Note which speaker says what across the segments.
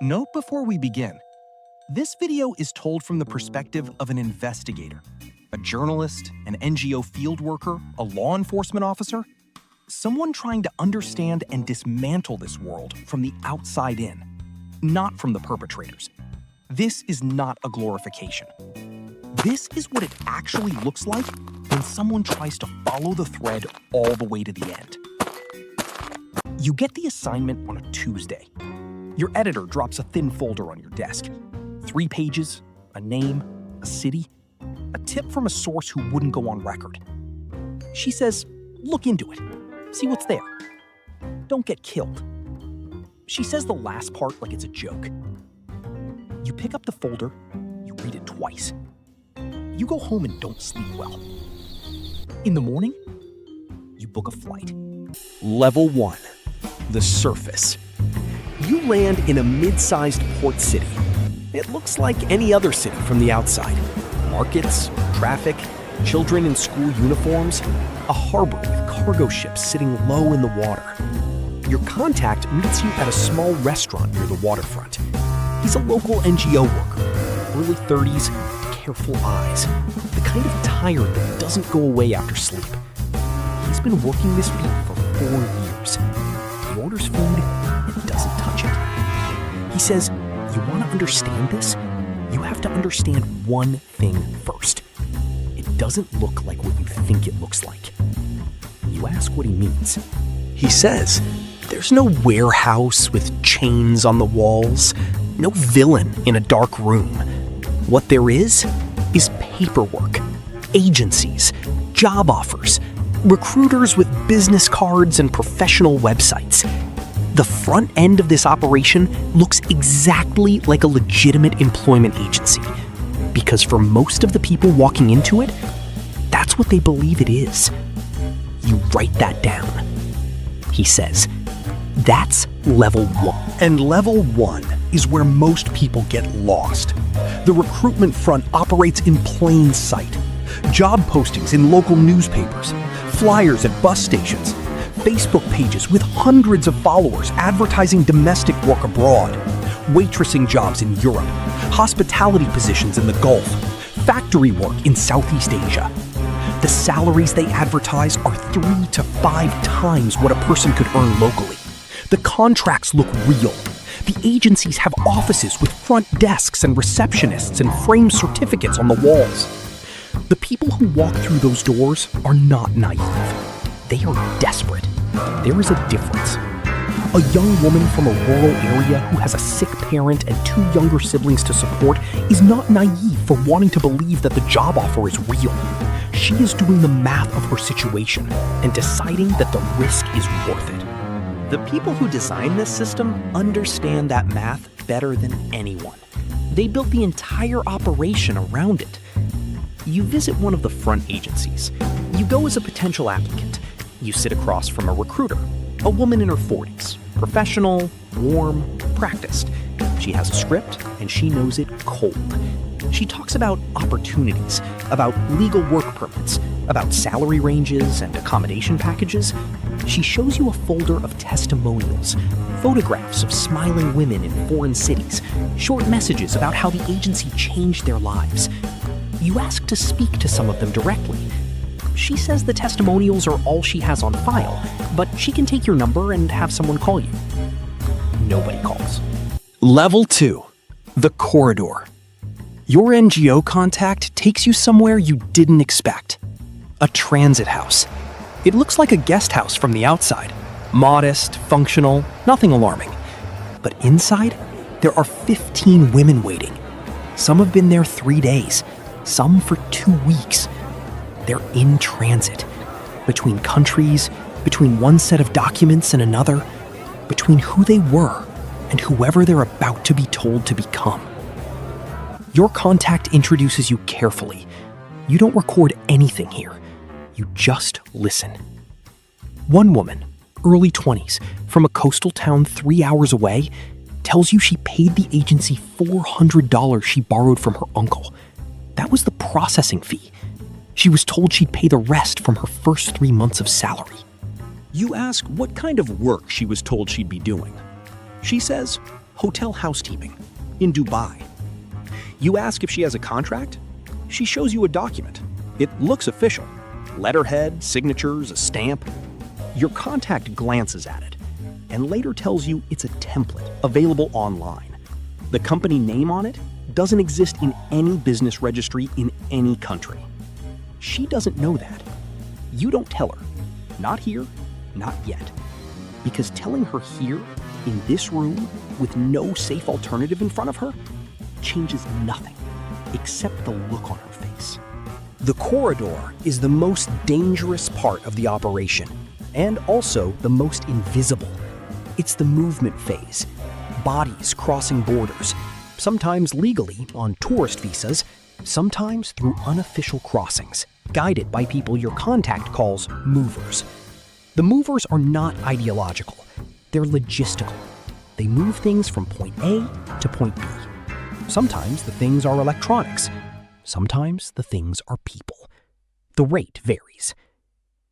Speaker 1: Note before we begin, this video is told from the perspective of an investigator, a journalist, an NGO field worker, a law enforcement officer, someone trying to understand and dismantle this world from the outside in, not from the perpetrators. This is not a glorification. This is what it actually looks like when someone tries to follow the thread all the way to the end. You get the assignment on a Tuesday. Your editor drops a thin folder on your desk. 3 pages, a name, a city, a tip from a source who wouldn't go on record. She says, look into it, see what's there. Don't get killed. She says the last part like it's a joke. You pick up the folder, you read it twice. You go home and don't sleep well. In the morning, you book a flight. Level 1, the surface. You land in a mid-sized port city. It looks like any other city from the outside. Markets, traffic, children in school uniforms, a harbor with cargo ships sitting low in the water. Your contact meets you at a small restaurant near the waterfront. He's a local NGO worker, early 30s, careful eyes, the kind of tired that doesn't go away after sleep. He's been working this beat for 4 years. He orders food and doesn't touch it. He says, you want to understand this? You have to understand one thing first. It doesn't look like what you think it looks like. You ask what he means. He says, there's no warehouse with chains on the walls, no villain in a dark room. What there is paperwork, agencies, job offers, recruiters with business cards and professional websites. The front end of this operation looks exactly like a legitimate employment agency, because for most of the people walking into it, that's what they believe it is. You write that down. He says, that's level 1. And level 1 is where most people get lost. The recruitment front operates in plain sight. Job postings in local newspapers, flyers at bus stations, Facebook pages with hundreds of followers advertising domestic work abroad, waitressing jobs in Europe, hospitality positions in the Gulf, factory work in Southeast Asia. The salaries they advertise are 3 to 5 times what a person could earn locally. The contracts look real. The agencies have offices with front desks and receptionists and framed certificates on the walls. The people who walk through those doors are not naive. They are desperate. There is a difference. A young woman from a rural area who has a sick parent and 2 younger siblings to support is not naive for wanting to believe that the job offer is real. She is doing the math of her situation and deciding that the risk is worth it. The people who designed this system understand that math better than anyone. They built the entire operation around it. You visit one of the front agencies. You go as a potential applicant. You sit across from a recruiter, a woman in her 40s, professional, warm, practiced. She has a script, and she knows it cold. She talks about opportunities, about legal work permits, about salary ranges and accommodation packages. She shows you a folder of testimonials, photographs of smiling women in foreign cities, short messages about how the agency changed their lives. You ask to speak to some of them directly. She says the testimonials are all she has on file, but she can take your number and have someone call you. Nobody calls. Level 2, the corridor. Your NGO contact takes you somewhere you didn't expect. A transit house. It looks like a guest house from the outside. Modest, functional, nothing alarming. But inside, there are 15 women waiting. Some have been there 3 days, some for 2 weeks. They're in transit, between countries, between one set of documents and another, between who they were and whoever they're about to be told to become. Your contact introduces you carefully. You don't record anything here. You just listen. One woman, early 20s, from a coastal town 3 hours away, tells you she paid the agency $400 she borrowed from her uncle. That was the processing fee. She was told she'd pay the rest from her first 3 months of salary. You ask what kind of work she was told she'd be doing. She says,
Speaker 2: hotel housekeeping in Dubai. You ask if she has a contract? She shows you a document. It looks official. Letterhead, signatures, a stamp. Your contact glances at it and later tells you it's a template available online. The company name on it doesn't exist in any business registry in any country. She doesn't know that. You don't tell her. Not here, not yet. Because telling her here, in this room, with no safe alternative in front of her, changes nothing except the look on her face. The corridor is the most dangerous part of the operation, and also the most invisible. It's the movement phase. Bodies crossing borders, sometimes legally on tourist visas, sometimes through unofficial crossings, guided by people your contact calls movers. The movers are not ideological. They're logistical. They move things from point A to point B. Sometimes the things are electronics. Sometimes the things are people. The rate varies.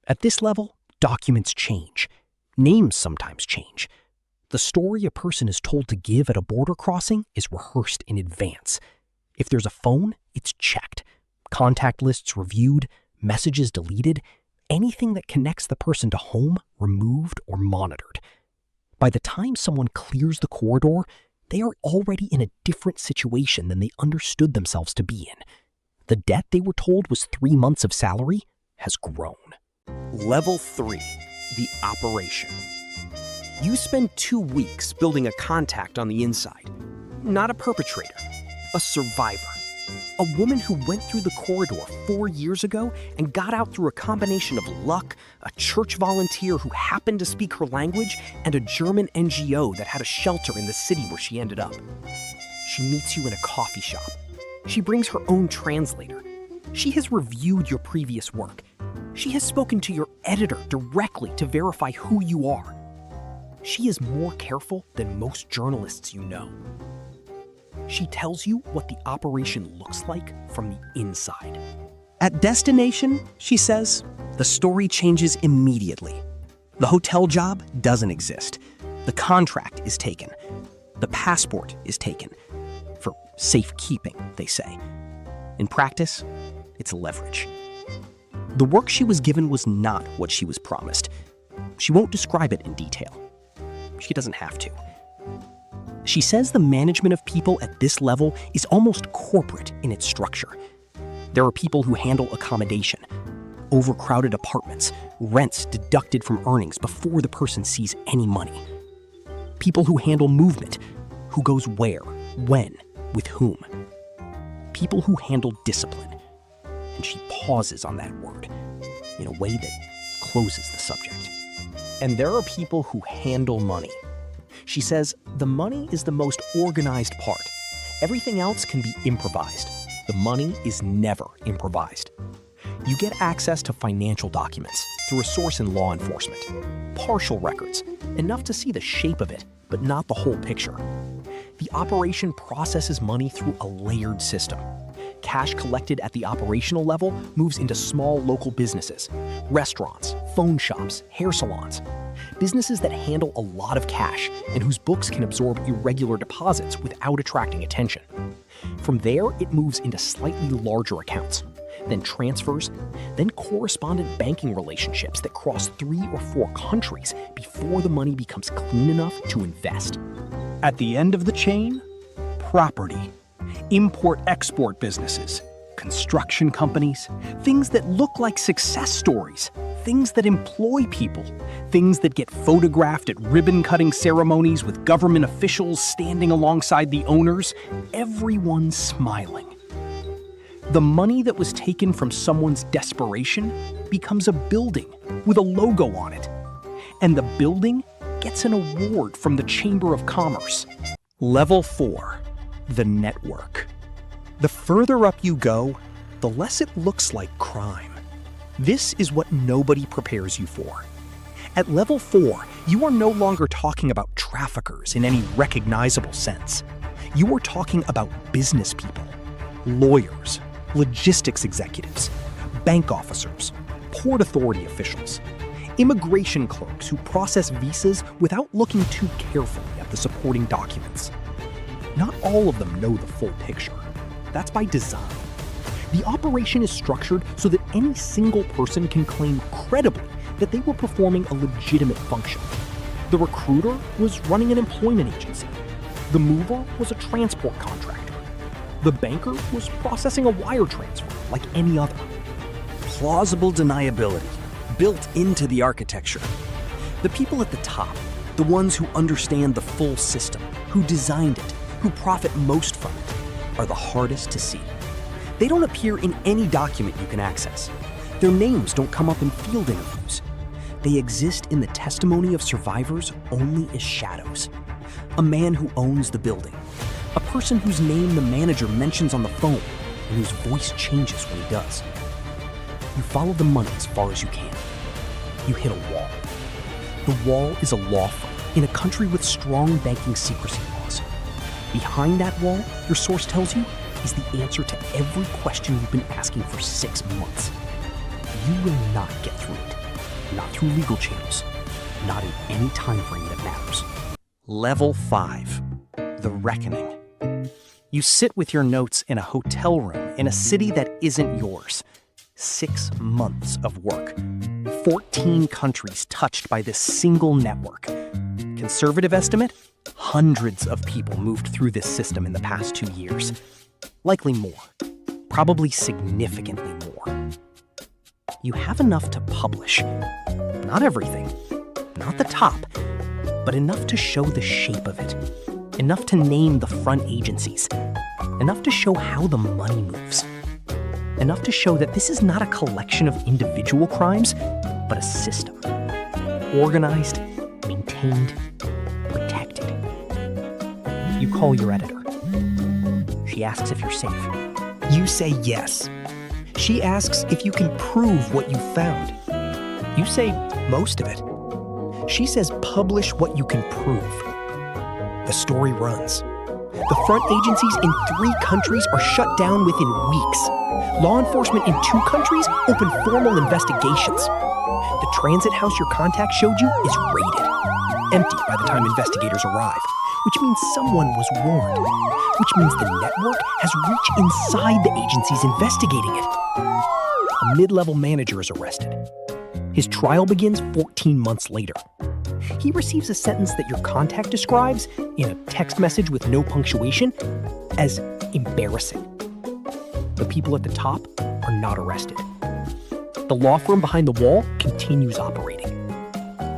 Speaker 2: At this level, documents change. Names sometimes change. The story a person is told to give at a border crossing is rehearsed in advance. If there's a phone, it's checked. Contact lists reviewed, messages deleted, anything that connects the person to home removed or monitored. By the time someone clears the corridor, they are already in a different situation than they understood themselves to be in. The debt they were told was 3 months of salary has grown. Level 3, the operation. You spend 2 weeks building a contact on the inside. Not a perpetrator, a survivor. A woman who went through the corridor 4 years ago and got out through a combination of luck, a church volunteer who happened to speak her language, and a German NGO that had a shelter in the city where she ended up. She meets you in a coffee shop. She brings her own translator. She has reviewed your previous work. She has spoken to your editor directly to verify who you are. She is more careful than most journalists you know. She tells you what the operation looks like from the inside. At destination, she says, the story changes immediately. The hotel job doesn't exist. The contract is taken. The passport is taken. For safekeeping, they say. In practice, it's leverage. The work she was given was not what she was promised. She won't describe it in detail. She doesn't have to. She says the management of people at this level is almost corporate in its structure. There are people who handle accommodation, overcrowded apartments, rents deducted from earnings before the person sees any money. People who handle movement, who goes where, when, with whom. People who handle discipline. And she pauses on that word in a way that closes the subject. And there are people who handle money. She says the money is the most organized part. Everything else can be improvised. The money is never improvised. You get access to financial documents through a source in law enforcement. Partial records, enough to see the shape of it, but not the whole picture. The operation processes money through a layered system. Cash collected at the operational level moves into small local businesses, restaurants, phone shops, hair salons. Businesses that handle a lot of cash and whose books can absorb irregular deposits without attracting attention. From there, it moves into slightly larger accounts, then transfers, then correspondent banking relationships that cross 3 or 4 countries before the money becomes clean enough to invest. At the end of the chain, property, import-export businesses, construction companies, things that look like success stories, things that employ people, things that get photographed at ribbon-cutting ceremonies with government officials standing alongside the owners, everyone smiling. The money that was taken from someone's desperation becomes a building with a logo on it. And the building gets an award from the Chamber of Commerce. Level 4, the network. The further up you go, the less it looks like crime. This is what nobody prepares you for. At level 4, you are no longer talking about traffickers in any recognizable sense. You are talking about business people, lawyers, logistics executives, bank officers, port authority officials, immigration clerks who process visas without looking too carefully at the supporting documents. Not all of them know the full picture. That's by design. The operation is structured so that any single person can claim credibly that they were performing a legitimate function. The recruiter was running an employment agency. The mover was a transport contractor. The banker was processing a wire transfer like any other.
Speaker 3: Plausible deniability built into the architecture. The people at the top, the ones who understand the full system, who designed it, who profit most from it, are the hardest to see. They don't appear in any document you can access. Their names don't come up in field interviews. They exist in the testimony of survivors only as shadows. A man who owns the building. A person whose name the manager mentions on the phone and whose voice changes when he does. You follow the money as far as you can. You hit a wall. The wall is a law firm in a country with strong banking secrecy laws. Behind that wall, your source tells you, is the answer to every question you've been asking for 6 months. You will not get through it. Not through legal channels. Not in any time frame that matters. Level 5. The Reckoning. You sit with your notes in a hotel room in a city that isn't yours. 6 months of work. 14 countries touched by this single network. Conservative estimate? Hundreds of people moved through this system in the past 2 years. Likely more. Probably significantly more. You have enough to publish. Not everything. Not the top. But enough to show the shape of it. Enough to name the front agencies. Enough to show how the money moves. Enough to show that this is not a collection of individual crimes, but a system. Organized, maintained, protected. You call your editor. She asks if you're safe. You say yes. She asks if you can prove what you found. You say most of it. She says publish what you can prove. The story runs. The front agencies in 3 countries are shut down within weeks. Law enforcement in 2 countries open formal investigations. The transit house your contact showed you is raided. Empty by the time investigators arrive, which means someone was warned, which means the network has reached inside the agencies investigating it. A mid-level manager is arrested. His trial begins 14 months later. He receives a sentence that your contact describes, in a text message with no punctuation, as embarrassing. The people at the top are not arrested. The law firm behind the wall continues operating.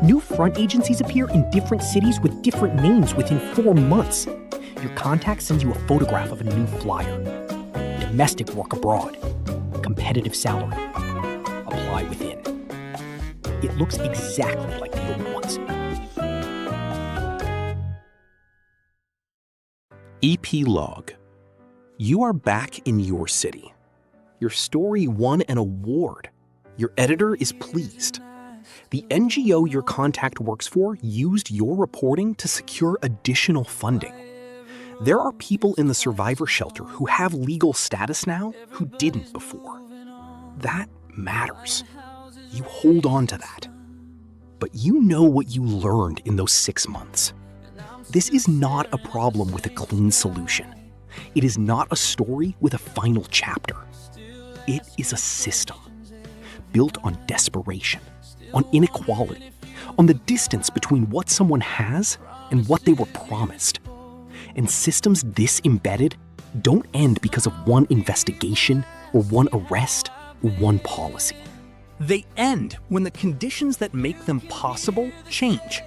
Speaker 3: New front agencies appear in different cities with different names within 4 months. Your contact sends you a photograph of a new flyer. Domestic work abroad. Competitive salary. Apply within. It looks exactly like the old ones.
Speaker 2: Epilogue. You are back in your city. Your story won an award. Your editor is pleased. The NGO your contact works for used your reporting to secure additional funding. There are people in the survivor shelter who have legal status now who didn't before. That matters. You hold on to that. But you know what you learned in those 6 months. This is not a problem with a clean solution. It is not a story with a final chapter. It is a system built on desperation, on inequality, on the distance between what someone has and what they were promised. And systems this embedded don't end because of one investigation or one arrest or one policy. They end when the conditions that make them possible change.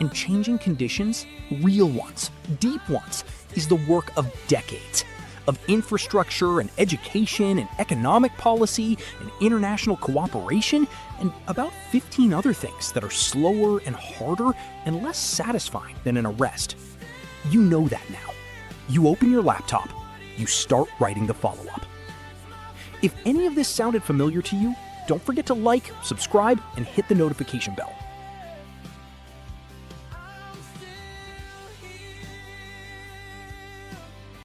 Speaker 2: And changing conditions, real ones, deep ones, is the work of decades, of infrastructure and education and economic policy and international cooperation and about 15 other things that are slower and harder and less satisfying than an arrest. You know that now. You open your laptop, you start writing the follow-up. If any of this sounded familiar to you, don't forget to like, subscribe, and hit the notification bell.